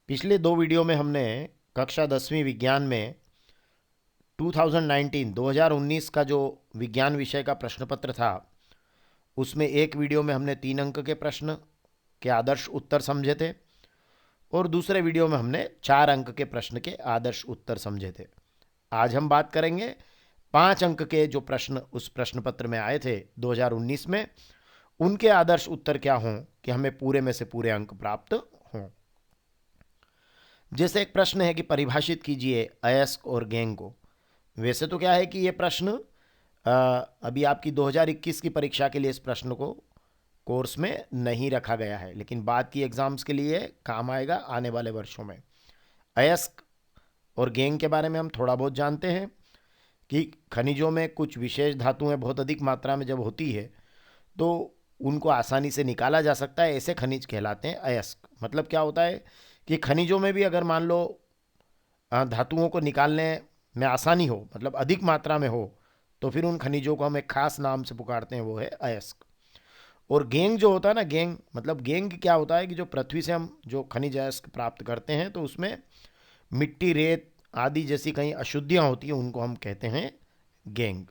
पिछले दो वीडियो में हमने कक्षा 10वीं विज्ञान में 2019 का जो विज्ञान विषय का प्रश्न पत्र था, उसमें एक वीडियो में हमने 3 अंक के प्रश्न के आदर्श उत्तर समझे थे और दूसरे वीडियो में हमने 4 अंक के प्रश्न के आदर्श उत्तर समझे थे। आज हम बात करेंगे 5 अंक के जो प्रश्न उस प्रश्न पत्र में आए थे 2019 में, उनके आदर्श उत्तर क्या हों कि हमें पूरे में से पूरे अंक प्राप्त हों। जैसे एक प्रश्न है कि परिभाषित कीजिए अयस्क और गैंग को। वैसे तो क्या है कि ये प्रश्न अभी आपकी 2021 की परीक्षा के लिए इस प्रश्न को कोर्स में नहीं रखा गया है, लेकिन बाद की एग्जाम्स के लिए काम आएगा आने वाले वर्षों में। अयस्क और गैंग के बारे में हम थोड़ा बहुत जानते हैं कि खनिजों में कुछ विशेष धातुएं बहुत अधिक मात्रा में जब होती है तो उनको आसानी से निकाला जा सकता है, ऐसे खनिज कहलाते हैं अयस्क। मतलब क्या होता है कि खनिजों में भी अगर मान लो धातुओं को निकालने में आसानी हो, मतलब अधिक मात्रा में हो, तो फिर उन खनिजों को हम एक खास नाम से पुकारते हैं, वो है अयस्क। और गैंग जो होता है ना, गैंग मतलब गैंग क्या होता है कि जो पृथ्वी से हम जो खनिज अयस्क प्राप्त करते हैं तो उसमें मिट्टी, रेत आदि जैसी कई अशुद्धियाँ होती हैं, उनको हम कहते हैं गैंग।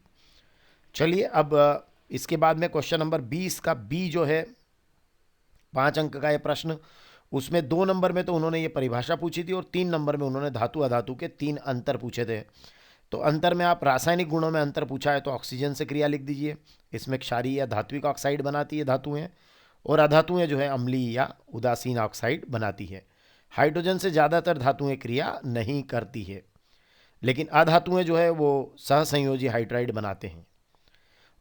चलिए अब इसके बाद में क्वेश्चन नंबर 20 का बी जो है 5 अंक का ये प्रश्न, उसमें 2 नंबर में तो उन्होंने ये परिभाषा पूछी थी और 3 नंबर में उन्होंने धातु अधातु के 3 अंतर पूछे थे। तो अंतर में आप रासायनिक गुणों में अंतर पूछा है तो ऑक्सीजन से क्रिया लिख दीजिए। इसमें क्षारीय या धात्विक ऑक्साइड बनाती है धातुएं, और अधातुएं जो है अम्लीय या उदासीन ऑक्साइड बनाती है। हाइड्रोजन से ज़्यादातर धातुएं क्रिया नहीं करती है, लेकिन अधातुएं जो है वो सहसंयोजी हाइड्राइड बनाते हैं।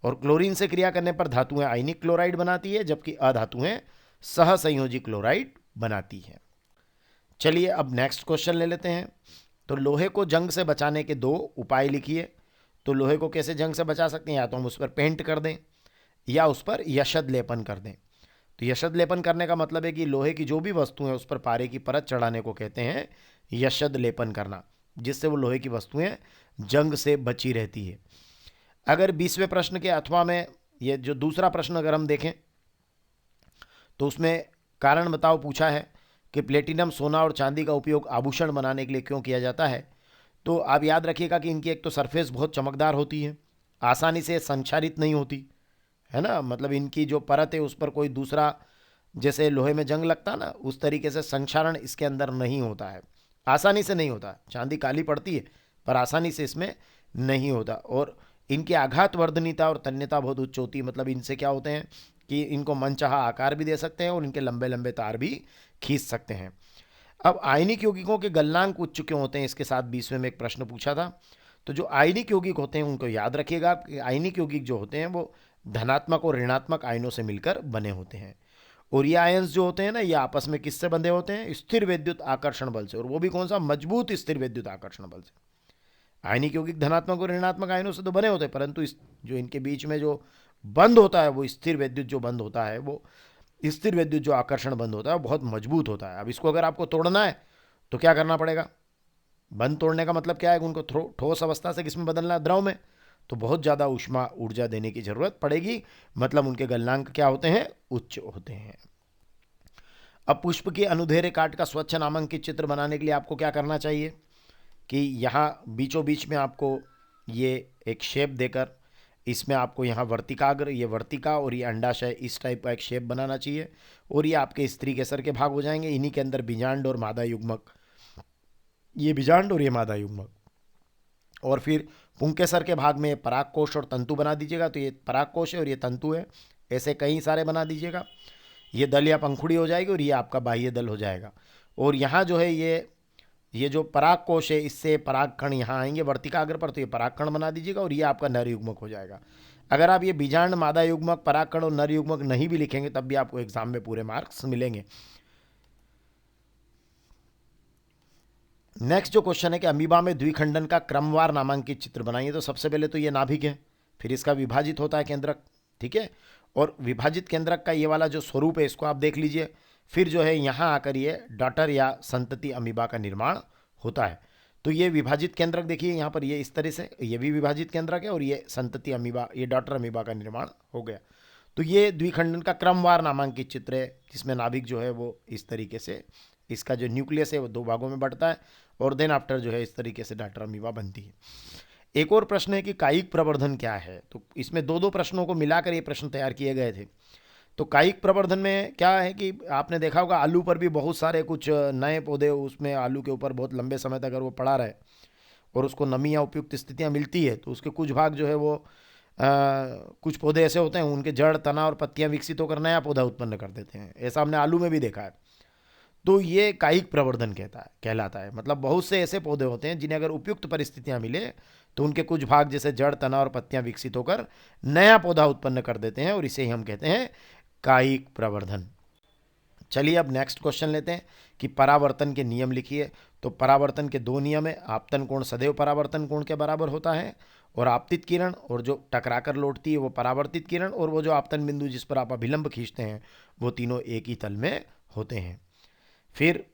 और क्लोरीन से क्रिया करने पर धातुएं आयनिक क्लोराइड बनाती है, जबकि अधातुएं सहसंयोजी क्लोराइड बनाती है। चलिए अब नेक्स्ट क्वेश्चन ले लेते हैं। तो लोहे को जंग से बचाने के 2 उपाय लिखिए। तो लोहे को कैसे जंग से बचा सकते हैं? या तो हम उस पर पेंट कर दें या उस पर यशद लेपन कर दें। तो यशद लेपन करने का मतलब है कि लोहे की जो भी वस्तु है उस पर पारे की परत चढ़ाने को कहते हैं यशद लेपन करना, जिससे वो लोहे की वस्तुएं जंग से बची रहती है। अगर 20वें प्रश्न के अथवा में ये जो दूसरा प्रश्न अगर हम देखें तो उसमें कारण बताओ पूछा है कि प्लेटिनम, सोना और चांदी का उपयोग आभूषण बनाने के लिए क्यों किया जाता है। तो आप याद रखिएगा कि इनकी एक तो सरफेस बहुत चमकदार होती है, आसानी से संक्षारित नहीं होती है ना, मतलब इनकी जो परत है उस पर कोई दूसरा, जैसे लोहे में जंग लगता ना, उस तरीके से संक्षारण इसके अंदर नहीं होता है, आसानी से नहीं होता। चांदी काली पड़ती है पर आसानी से इसमें नहीं होता। और इनकी आघात वर्धनीयता और तन्यता बहुत उच्च होती है, मतलब इनसे क्या होते हैं कि इनको मनचाहा आकार भी दे सकते हैं और इनके लंबे लंबे तार भी खींच सकते हैं। अब आयनिक यौगिकों के गलनांक उच्च क्यों होते हैं, इसके साथ 20वें में एक प्रश्न पूछा था। तो जो आयनिक यौगिक होते हैं उनको याद रखिएगा कि आयनिक यौगिक जो होते हैं वो धनात्मक और ऋणात्मक आयनों से मिलकर बने होते हैं। और ये आयन्स जो होते हैं ना, ये आपस में किससे बंधे होते हैं? स्थिर विद्युत आकर्षण बल से, और वो भी कौन सा? मजबूत स्थिर विद्युत आकर्षण बल से। आयनिक यौगिक धनात्मक और ऋणात्मक आयनों से तो बने होते हैं, परंतु इस जो इनके बीच में जो बंध होता है वो स्थिर विद्युत जो बंध होता है, वो स्थिर विद्युत जो आकर्षण बंध होता है वो बहुत मजबूत होता है। अब इसको अगर आपको तोड़ना है तो क्या करना पड़ेगा? बंध तोड़ने का मतलब क्या है? उनको ठोस अवस्था से किसमें बदलना है? द्रव में। तो बहुत ज़्यादा ऊष्मा ऊर्जा देने की जरूरत पड़ेगी, मतलब उनके गलनांक क्या होते हैं? उच्च होते हैं। अब पुष्प के अनुधेरे काट का स्वच्छ नामांकित चित्र बनाने के लिए आपको क्या करना चाहिए कि यहाँ बीचों बीच में आपको ये एक शेप देकर, इसमें आपको यहाँ वर्तिकाग्र, ये वर्तिका और ये अंडाशय, इस टाइप का एक शेप बनाना चाहिए। और ये आपके स्त्री केसर के भाग हो जाएंगे। इन्हीं के अंदर बीजांड और मादा युग्मक, ये बीजांड और ये मादा युग्मक। और फिर पुंकेसर के भाग में परागकोश और तंतु बना दीजिएगा। तो ये परागकोश है और ये तंतु है, ऐसे कई सारे बना दीजिएगा। ये दल या पंखुड़ी हो जाएगी और ये आपका बाह्य दल हो जाएगा। और यहाँ जो है ये जो परागकोश है, इससे परागकण यहाँ आएंगे वर्तिकाग्र पर, तो ये परागकण बना दीजिएगा और ये आपका नर युग्मक हो जाएगा। अगर आप ये बीजांड, मादा युग्मक, परागकण और नर युग्मक नहीं भी लिखेंगे तब भी आपको एग्जाम में पूरे मार्क्स मिलेंगे। नेक्स्ट जो क्वेश्चन है कि अमीबा में द्विखंडन का क्रमवार नामांकित चित्र बनाइए। तो सबसे पहले तो ये नाभिक है, फिर इसका विभाजित होता है केंद्रक, ठीक है। और विभाजित केंद्रक का ये वाला जो स्वरूप है इसको आप देख लीजिए। फिर जो है यहाँ आकर ये डॉटर या संतति अमीबा का निर्माण होता है। तो ये विभाजित केंद्रक देखिए यहाँ पर, ये इस तरह से, ये भी विभाजित केंद्रक है और ये संतति अमीबा, ये डॉटर अमीबा का निर्माण हो गया। तो ये द्विखंडन का क्रमवार नामांकित चित्र है जिसमें नाभिक जो है वो इस तरीके से इसका जो न्यूक्लियस है वो 2 भागों में बढ़ता है और देन आफ्टर जो है इस तरीके से डाटर अमीबा बनती है। एक और प्रश्न है कि कायिक प्रवर्धन क्या है, तो इसमें 2 प्रश्नों को मिलाकर ये प्रश्न तैयार किए गए थे। तो कायिक प्रवर्धन में क्या है कि आपने देखा होगा आलू पर भी बहुत सारे कुछ नए पौधे, उसमें आलू के ऊपर बहुत लंबे समय तक अगर वो पड़ा रहे और उसको नमी या उपयुक्त स्थितियाँ मिलती है तो उसके कुछ भाग जो है वो कुछ पौधे ऐसे होते हैं उनके जड़, तना और पत्तियां विकसित होकर नया पौधा उत्पन्न कर देते हैं। ऐसा हमने आलू में भी देखा है। तो ये कायिक प्रवर्धन कहलाता है। मतलब बहुत से ऐसे पौधे होते हैं जिन्हें अगर उपयुक्त परिस्थितियां मिले तो उनके कुछ भाग जैसे जड़, तना और पत्तियां विकसित होकर नया पौधा उत्पन्न कर देते हैं और इसे ही हम कहते हैं कायिक प्रवर्धन। चलिए अब नेक्स्ट क्वेश्चन लेते हैं कि परावर्तन के नियम लिखिए। तो परावर्तन के 2 नियम है। आपतन कोण सदैव परावर्तन कोण के बराबर होता है और आपतित किरण और जो टकराकर लौटती है वो परावर्तित किरण और वो जो आपतन बिंदु जिस पर आप अभिलंब खींचते हैं वो तीनों एक ही तल में होते हैं। फिर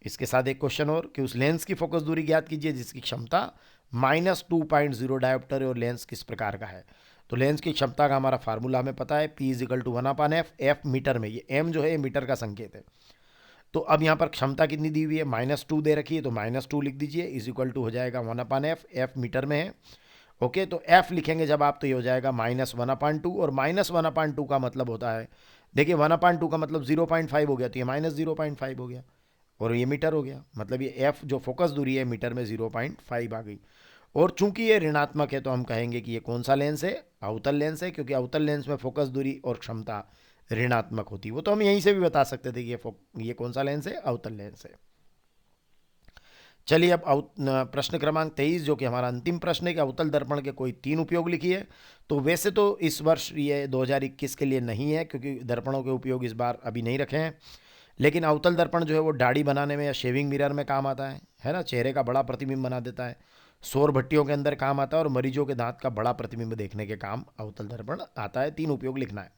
इसके साथ एक क्वेश्चन और कि उस लेंस की फोकस दूरी ज्ञात कीजिए जिसकी क्षमता -2.0 डायोप्टर है और लेंस किस प्रकार का है। तो लेंस की क्षमता का हमारा फार्मूला हमें पता है, P = 1/f, f मीटर में, ये m जो है ये मीटर का संकेत है। तो अब यहाँ पर क्षमता कितनी दी हुई है, -2 दे रखी है तो -2 लिख दीजिए, = हो जाएगा 1/f, f मीटर में है। ओके, तो f लिखेंगे जब आप तो ये हो जाएगा -1/2 और -1/2 का मतलब होता है, देखिए 1/2 का मतलब 0.5 हो गया तो ये -0.5 हो गया और ये मीटर हो गया। मतलब ये f जो फोकस दूरी है मीटर में 0.5 आ गई। और चूंकि ये ऋणात्मक है तो हम कहेंगे कि ये कौन सा लेंस है, अवतल लेंस है, क्योंकि अवतल लेंस में फोकस दूरी और क्षमता ऋणात्मक होती है। वो तो हम यहीं से भी बता सकते थे कि ये कौन सा लेंस है, अवतल लेंस है। चलिए अब प्रश्न क्रमांक 23 जो कि हमारा अंतिम प्रश्न है कि अवतल दर्पण के कोई 3 उपयोग लिखिए। तो वैसे तो इस वर्ष ये 2021 के लिए नहीं है क्योंकि दर्पणों के उपयोग इस बार अभी नहीं रखे हैं, लेकिन अवतल दर्पण जो है वो दाढ़ी बनाने में या शेविंग मिरर में काम आता है ना, चेहरे का बड़ा प्रतिबिंब बना देता है, सौर भट्टियों के अंदर काम आता है और मरीजों के दांत का बड़ा प्रतिबिंब देखने के काम अवतल दर्पण आता है। 3 उपयोग लिखना है।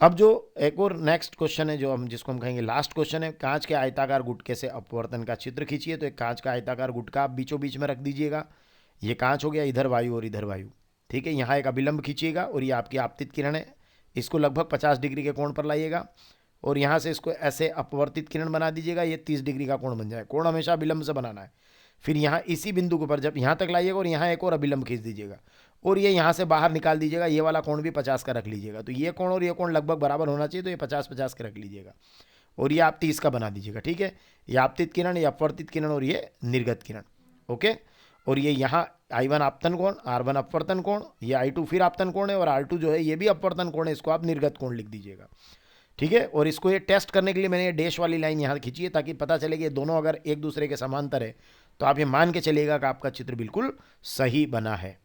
अब जो एक और नेक्स्ट क्वेश्चन है जो हम जिसको हम कहेंगे लास्ट क्वेश्चन है, कांच के आयताकार गुटके से अपवर्तन का चित्र खींचिए। तो एक कांच का आयताकार गुटका आप बीचों बीच में रख दीजिएगा। ये कांच हो गया, इधर वायु और इधर वायु, ठीक है। यहाँ एक अभिलंब खींचिएगा और ये आपकी आपतित किरण है, इसको लगभग 50 डिग्री के कोण पर लाइएगा और यहाँ से इसको ऐसे अपवर्तित किरण बना दीजिएगा, ये 30 डिग्री का कोण बन जाए। कोण हमेशा अभिलंब से बनाना है। फिर यहाँ इसी बिंदु के ऊपर जब यहाँ तक लाइएगा और यहाँ एक और अभिलंब खींच दीजिएगा और ये यहाँ से बाहर निकाल दीजिएगा। ये वाला कोण भी 50 का रख लीजिएगा। तो ये कोण और ये कोण लगभग बराबर होना चाहिए, तो ये 50-50 का रख लीजिएगा और ये आप 30 का बना दीजिएगा, ठीक है। ये आपतित किरण, ये अपवर्तित किरण और ये निर्गत किरण, ओके। और ये यहाँ I1 आपतन कोण, R1 अपवर्तन कोण, ये I2 फिर आपतन कोण है और R2 जो है ये भी अपवर्तन कोण है, इसको आप निर्गत कोण लिख दीजिएगा, ठीक है। और इसको ये टेस्ट करने के लिए मैंने ये डैश वाली लाइन यहाँ खींची है ताकि पता चले कि ये दोनों अगर एक दूसरे के समांतर है तो आप ये मान के चलिएगा कि आपका चित्र बिल्कुल सही बना है।